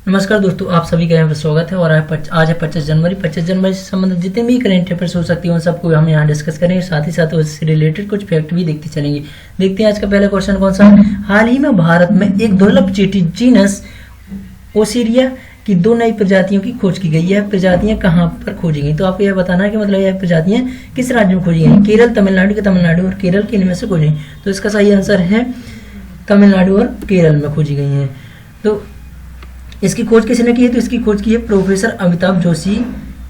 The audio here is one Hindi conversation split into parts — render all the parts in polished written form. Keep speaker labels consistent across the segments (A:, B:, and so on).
A: नमस्कार दोस्तों, आप सभी का यहाँ पर स्वागत है। और आज है 25 जनवरी। 25 जनवरी से संबंधित जितने भी करंट अफेयर्स हो सकती है उन सबको हम यहाँ डिस्कस करेंगे। साथ ही साथ उससे रिलेटेड कुछ फैक्ट भी देखते चलेंगे। देखते हैं आज का पहला क्वेश्चन कौन सा है। हाल ही में भारत में एक दुर्लभ चींटी जीनस ओसीरिया की 2 नई प्रजातियों की खोज की गई। यह प्रजातियां कहाँ पर खोजी गई? तो आपको यह बताना है कि मतलब यह प्रजातियां किस राज्य में खोजी गई। केरल, तमिलनाडु और केरल के इनमें से खोजी गई। तो इसका सही आंसर है तमिलनाडु और केरल में खोजी गई हैं। तो इसकी खोज किसने की है? तो इसकी खोज की है प्रोफेसर अमिताभ जोशी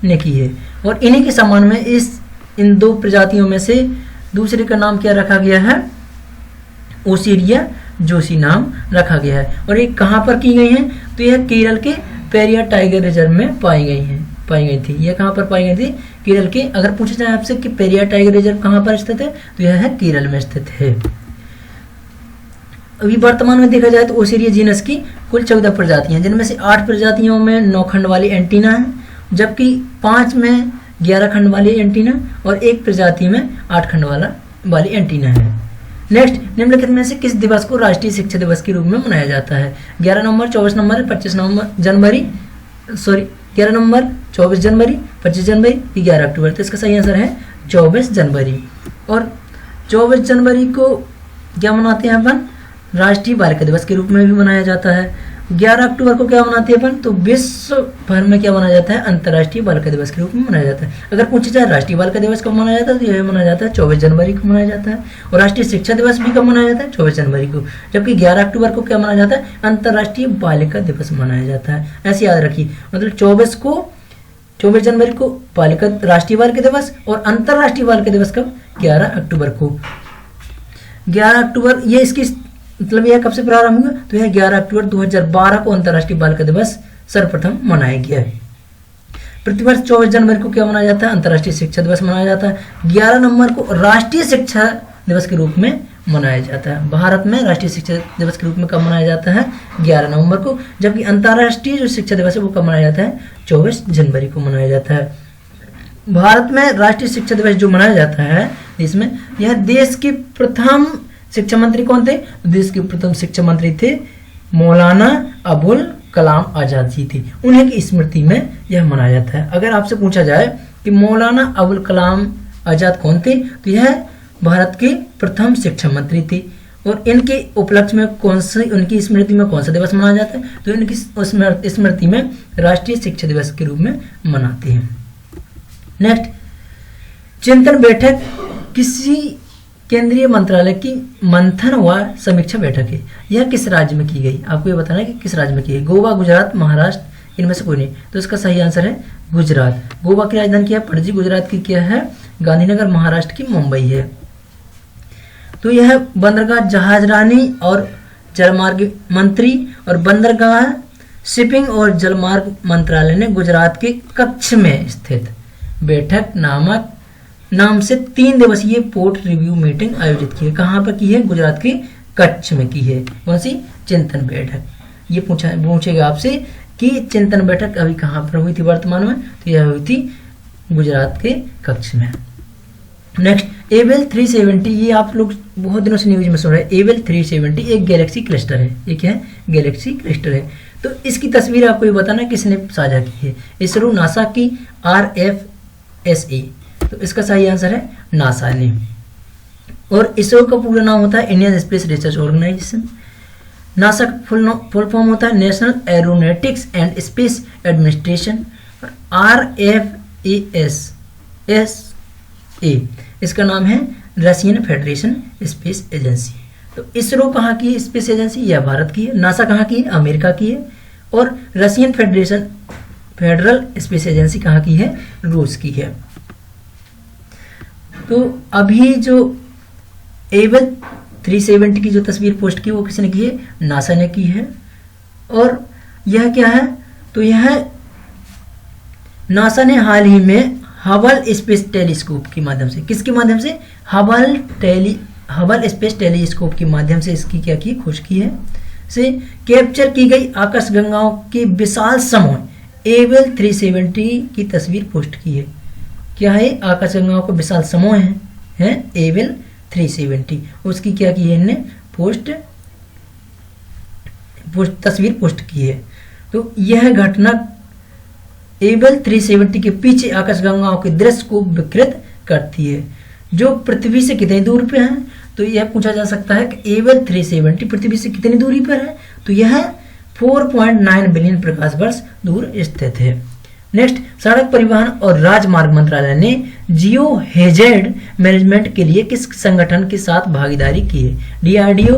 A: ने की है। और इन्हीं के सम्मान में इन 2 प्रजातियों में से दूसरे का नाम क्या रखा गया है? ओसीरिया जोशी नाम रखा गया है। और ये कहाँ पर की गई हैं? तो यह केरल के पेरियार टाइगर रिजर्व में पाई गई थी। यह कहाँ पर पाई गई थी? केरल के। अगर पूछा जाए आपसे कि पेरियार टाइगर रिजर्व कहाँ पर स्थित है, तो यह है केरल में स्थित है। अभी वर्तमान में देखा जाए तो ओसीरिया जीनस की कुल 14 प्रजातियां, जिनमें से 8 प्रजातियों में 9 खंड वाली एंटीना है, जबकि 5 में 11 खंड वाली एंटीना और 1 प्रजाति में 8 खंड वाली एंटीना है। नेक्स्ट, निम्नलिखित में से किस दिवस को राष्ट्रीय शिक्षा दिवस के रूप में मनाया जाता है? 11 नवंबर, 24 नवंबर, 25 जनवरी, 11 नवंबर, 24 जनवरी, 25 जनवरी, 11 अक्टूबर। तो इसका सही आंसर है 24 जनवरी। और 24 जनवरी को क्या मनाते हैं अपन? राष्ट्रीय बालिका दिवस के रूप में भी मनाया जाता है। 11 अक्टूबर को क्या मनाते हैं अपन? तो विश्व भर में क्या मनाया जाता है? अंतर्राष्ट्रीय बालिका दिवस के रूप में मनाया जाता है। अगर पूछा जाए राष्ट्रीय बालिका दिवस कब मनाया जाता है, तो यह मनाया जाता है 24 जनवरी को मनाया जाता है। और राष्ट्रीय शिक्षा दिवस भी कब मनाया जाता है? 24 जनवरी को। जबकि 11 अक्टूबर को क्या मनाया जाता है? अंतर्राष्ट्रीय बालिका दिवस मनाया जाता है। ऐसे याद रखिए, मतलब 24 जनवरी को राष्ट्रीय बालिका दिवस और अंतर्राष्ट्रीय बालिका दिवस कब? 11 अक्टूबर को। 11 अक्टूबर ये इसकी मतलब यह कब से प्रारंभ हुआ? तो यह 11 अक्टूबर 2012 को अंतर्राष्ट्रीय बालिका दिवस सर्वप्रथम मनाया गया है। प्रतिवर्ष 24 जनवरी को क्या मनाया जाता है? अंतर्राष्ट्रीय शिक्षा दिवस मनाया जाता है। 11 नवंबर को राष्ट्रीय शिक्षा दिवस के रूप में मनाया जाता है। भारत में राष्ट्रीय शिक्षा दिवस के रूप में कब मनाया जाता है? 11 नवंबर को। जबकि अंतर्राष्ट्रीय जो शिक्षा दिवस है वो कब मनाया जाता है? 24 जनवरी को मनाया जाता है। भारत में राष्ट्रीय शिक्षा दिवस जो मनाया जाता है, इसमें यह देश के प्रथम शिक्षा मंत्री कौन थे? देश के प्रथम शिक्षा मंत्री थे मौलाना अबुल कलाम आजाद जी थे। उन्हीं की स्मृति में यह मनाया जाता है। अगर आपसे पूछा जाए कि मौलाना अबुल कलाम आजाद कौन थे, तो यह भारत के प्रथम शिक्षा मंत्री थे। और इनके उपलक्ष्य में उनकी स्मृति में कौन सा दिवस मनाया जाता है? तो इनकी स्मृति में राष्ट्रीय शिक्षा दिवस के रूप में मनाते हैं। नेक्स्ट, चिंतन बैठक किसी केंद्रीय मंत्रालय की मंथन व समीक्षा बैठक है। यह किस राज्य में की गई? आपको ये बताना है कि किस राज्य में की गई। गोवा, गुजरात, महाराष्ट्र, इनमें से कोई नहीं। तो इसका सही आंसर है गुजरात। गोवा की राजधानी क्या है? पणजी। गुजरात की क्या है? गांधीनगर। महाराष्ट्र की मुंबई है। तो यह बंदरगाह जहाजरानी और जलमार्ग मंत्री और बंदरगाह शिपिंग और जलमार्ग मंत्रालय ने गुजरात के कच्छ में स्थित बैठक नाम से 3 दिवसीय पोर्ट रिव्यू मीटिंग आयोजित की है। कहाँ पर की है? गुजरात के कच्छ में की है। कौन सी? चिंतन बैठक। ये पूछेगा आपसे कि चिंतन बैठक अभी कहाँ पर हुई थी वर्तमान में? तो यह हुई थी गुजरात के कच्छ में। नेक्स्ट, एवेल 370, ये आप लोग बहुत दिनों से न्यूज में सुन रहे हैं। एवेल 370 एक गैलेक्सी क्लस्टर है। ये क्या है? गैलेक्सी क्लस्टर है। तो इसकी तस्वीर आपको ये बताना किसने साझा की है? इसरो, नासा की, RFSA। तो इसका सही आंसर है नासा ने। और इसरो का पूरा नाम होता है Indian space research organisation. NASA का फुल फॉर्म होता है national aeronautics and space administration. RFASA इसका नाम है रशियन फेडरेशन स्पेस एजेंसी। तो इसरो कहाँ की स्पेस एजेंसी? यह भारत की है। नासा कहाँ की है? अमेरिका की है। और रशियन फेडरल स्पेस एजेंसी कहाँ की है? रूस की है। तो अभी जो एवेल 370 की जो तस्वीर पोस्ट की वो किसने की है? नासा ने की है। और यह क्या है? तो यह नासा ने हाल ही में हबल स्पेस टेलीस्कोप के माध्यम से, किसके माध्यम से? हबल स्पेस टेलीस्कोप के माध्यम से इसकी क्या की? खोज की है। से कैप्चर की गई आकाशगंगाओं के विशाल समूह एवेल 370 की तस्वीर पोस्ट की है। क्या है? आकाशगंगाओं का विशाल समूह है एवेल 370। उसकी क्या की है? इनने तस्वीर पोस्ट की है। तो यह घटना एबल 370 के पीछे आकाशगंगाओं के दृश्य को विकृत करती है, जो पृथ्वी से कितनी दूर पे है। तो यह पूछा जा सकता है कि एबल 370 पृथ्वी से कितनी दूरी पर है, तो यह 4.9 बिलियन प्रकाश वर्ष दूर स्थित है। नेक्स्ट, सड़क परिवहन और राजमार्ग मंत्रालय ने जियो हैजार्ड मैनेजमेंट के लिए किस संगठन के साथ भागीदारी की है? डीआरडीओ,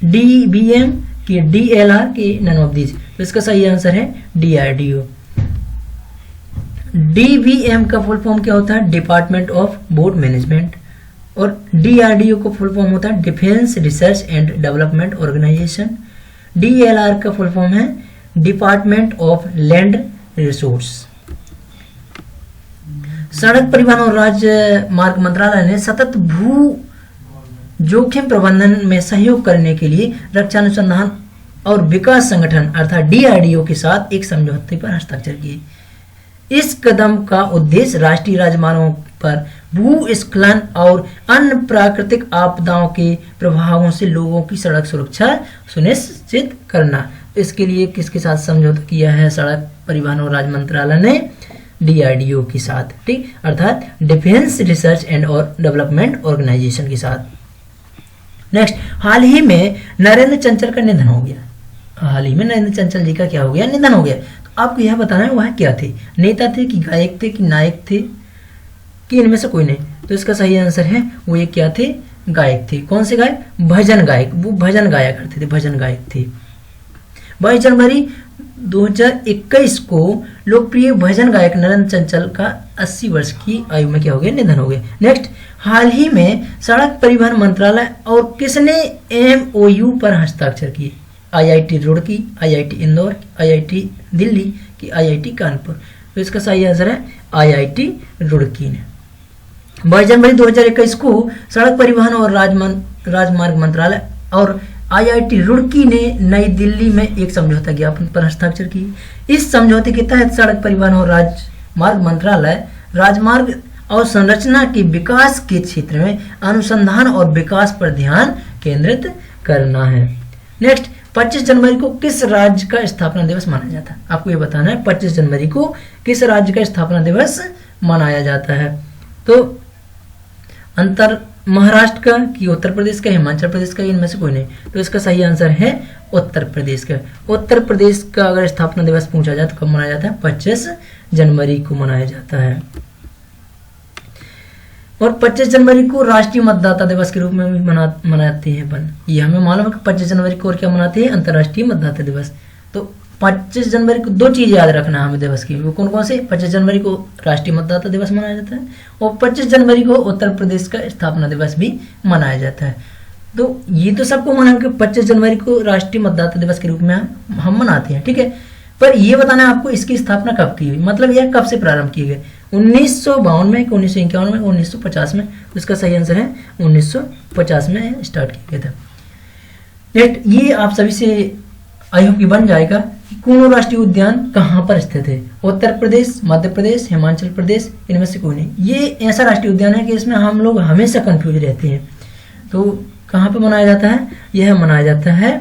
A: डीबीएम की, डीएलआर की, नन ऑफ दीज। तो इसका सही आंसर है डीआरडीओ। डीबीएम का फुल फॉर्म क्या होता है? Department of board management. और डीआरडीओ का फुल फॉर्म होता है defence research and development organisation. DLR का फुल फॉर्म है डिपार्टमेंट ऑफ लैंड रिसोर्स। सड़क परिवहन और राजमार्ग मंत्रालय ने सतत भू जोखिम प्रबंधन में सहयोग करने के लिए रक्षा अनुसंधान और विकास संगठन अर्थात डीआरडीओ के साथ एक समझौते पर हस्ताक्षर किए। इस कदम का उद्देश्य राष्ट्रीय राजमार्गों पर भूस्खलन और अन्य प्राकृतिक आपदाओं के प्रभावों से लोगों की सड़क सुरक्षा सुनिश्चित करना। इसके लिए किसके साथ समझौता किया है? सड़क परिवहन और राज मंत्रालय ने डीआरडीओ के साथ, ठीक, अर्थात डिफेंस रिसर्च एंड और डेवलपमेंट ऑर्गेनाइजेशन के साथ। नेक्स्ट, हाल ही में नरेंद्र चंचल का निधन हो गया। हाल ही में नरेंद्र चंचल जी का क्या हो गया? निधन हो गया। तो आपको यह बताना है वह क्या थे? नेता थे कि गायक थे कि नायक थे कि इनमें से कोई नहीं? तो इसका सही आंसर है वो ये क्या थे? गायक थे। कौन से गायक? भजन गायक। वो भजन गाया करते थे, भजन गायक थे। 22 जनवरी 2021 को लोकप्रिय भजन गायक नरेंद्र चंचल का 80 वर्ष की आयु में क्या हो गया? निधन हो गया। नेक्स्ट, हाल ही में सड़क परिवहन मंत्रालय और किसने एमओयू पर हस्ताक्षर किए? IIT Roorkee, IIT Indore, IIT Delhi की, आईआईटी कानपुर। तो इसका सही आंसर है आईआईटी रुड़की ने। 22 जनवरी 2021 को सड़क परिवहन और राजमार्ग मंत्रालय और आईआईटी रुड़की ने नई दिल्ली में एक समझौता ज्ञापन पर हस्ताक्षर किए। इस समझौते के तहत सड़क परिवहन और राजमार्ग मंत्रालय राजमार्ग और संरचना के विकास के क्षेत्र में अनुसंधान और विकास पर ध्यान केंद्रित करना है। नेक्स्ट, 25 जनवरी को किस राज्य का स्थापना दिवस मनाया जाता है? आपको ये बताना है 25 जनवरी को किस राज्य का स्थापना दिवस मनाया जाता है। तो अंतर महाराष्ट्र का कि उत्तर प्रदेश का, हिमाचल प्रदेश का, इनमें से कोई नहीं। तो इसका सही आंसर है उत्तर प्रदेश का। उत्तर प्रदेश का अगर स्थापना दिवस पूछा जाए तो कब मनाया जाता है? 25 जनवरी को मनाया जाता है। और 25 जनवरी को राष्ट्रीय मतदाता दिवस के रूप में भी मनाते हैं अपन। ये हमें मालूम है कि 25 जनवरी को और क्या मनाते हैं? अंतर्राष्ट्रीय मतदाता दिवस। तो 25 जनवरी को दो चीज याद रखना है हमें दिवस की। वो कौन कौन से? 25 जनवरी को राष्ट्रीय मतदाता दिवस मनाया जाता है और 25 जनवरी को उत्तर प्रदेश का स्थापना दिवस भी मनाया जाता है। तो ये तो सबको मालूम है कि 25 जनवरी को राष्ट्रीय मतदाता दिवस के रूप में हम मनाते हैं, ठीक है। पर ये बताना है आपको इसकी स्थापना कब की हुई, मतलब यह कब से प्रारंभ किए गए? 1952 में, 1951 में, 1950 में। तो इसका सही आंसर है 1950 में स्टार्ट किया गया था। नेक्स्ट, ये आप सभी से आई होप कि बन जाएगा कि कूनो राष्ट्रीय उद्यान कहाँ पर स्थित है? उत्तर प्रदेश, मध्य प्रदेश, हिमाचल प्रदेश, इनमें से कोई नहीं। ये ऐसा राष्ट्रीय उद्यान है कि इसमें हम लोग हमेशा कंफ्यूज रहते हैं। तो कहाँ पे मनाया जाता है? यह मनाया जाता है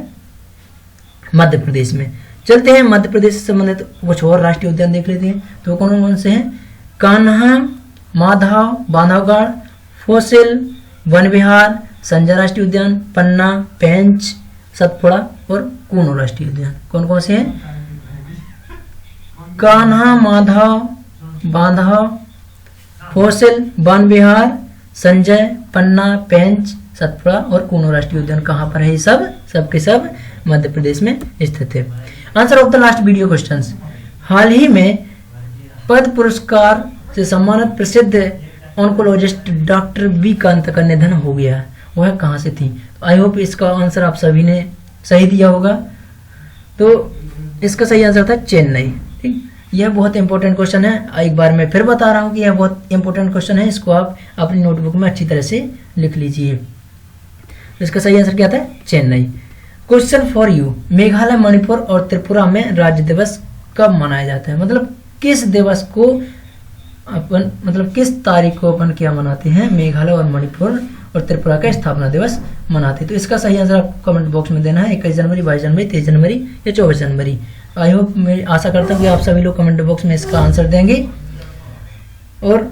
A: मध्य प्रदेश में। चलते हैं मध्य प्रदेश से संबंधित कुछ और राष्ट्रीय उद्यान देख लेते हैं। तो कौन कौन से हैं? कान्हा, माधव, बांधवगढ़, फोसिल, वन विहार, संजय राष्ट्रीय उद्यान, पन्ना, पेंच, सतपुड़ा और कूनो राष्ट्रीय उद्यान। कौन कौन से हैं? कान्हा, माधव, बांधव, फोसिल, वन विहार, संजय, पन्ना, पेंच, सतपुड़ा और कूनो राष्ट्रीय उद्यान कहाँ पर है? ये सब के सब मध्य प्रदेश में स्थित है। Answer of the last video questions. हाल ही में पद्म पुरस्कार से सम्मानित प्रसिद्ध ऑन्कोलॉजिस्ट डॉक्टर बी कांता का निधन हो गया। वह कहाँ से थी? आई होप इसका आंसर आप सभी ने सही दिया होगा। तो इसका सही आंसर था चेन्नई, ठीक। यह बहुत इंपॉर्टेंट क्वेश्चन है। एक बार मैं फिर बता रहा हूँ कि यह बहुत इंपॉर्टेंट क्वेश्चन है। इसको आप अपनी नोटबुक में अच्छी तरह से लिख लीजिए। इसका सही आंसर क्या था? Chennai. Question for you, Meghalaya, Manipur और त्रिपुरा में राज्य दिवस कब मनाया जाता है? मतलब किस दिवस को अपन, मतलब किस तारीख को अपन क्या मनाते हैं? मेघालय और मणिपुर और त्रिपुरा का स्थापना दिवस मनाते हैं। तो इसका सही आंसर आपको कमेंट बॉक्स में देना है। 21 जनवरी, 22 जनवरी, 23 जनवरी या 24 जनवरी। आई होप, मैं आशा करता हूँ कि आप सभी लोग कमेंट बॉक्स में इसका आंसर देंगे। और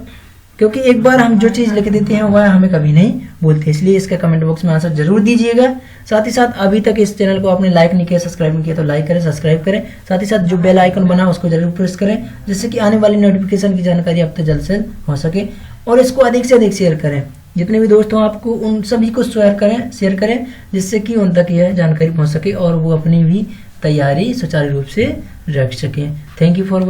A: क्योंकि एक बार हम जो चीज़ लिख देते हैं वह हमें कभी नहीं बोलते, इसलिए इसका कमेंट बॉक्स में आंसर जरूर दीजिएगा। साथ ही साथ अभी तक इस चैनल को आपने लाइक नहीं किया, सब्सक्राइब नहीं किया तो लाइक करें, सब्सक्राइब करें। साथ ही साथ जो बेल आइकन बना उसको जरूर प्रेस करें, जिससे कि आने वाली नोटिफिकेशन की जानकारी आप तक जल्द से जल्द हो सके। और इसको अधिक से अधिक शेयर करें, जितने भी दोस्त हो आपको उन सभी को शेयर करें, जिससे कि उन तक यह जानकारी पहुँच सके और वो अपनी भी तैयारी सुचारू रूप से रख सकें। Thank you for watching.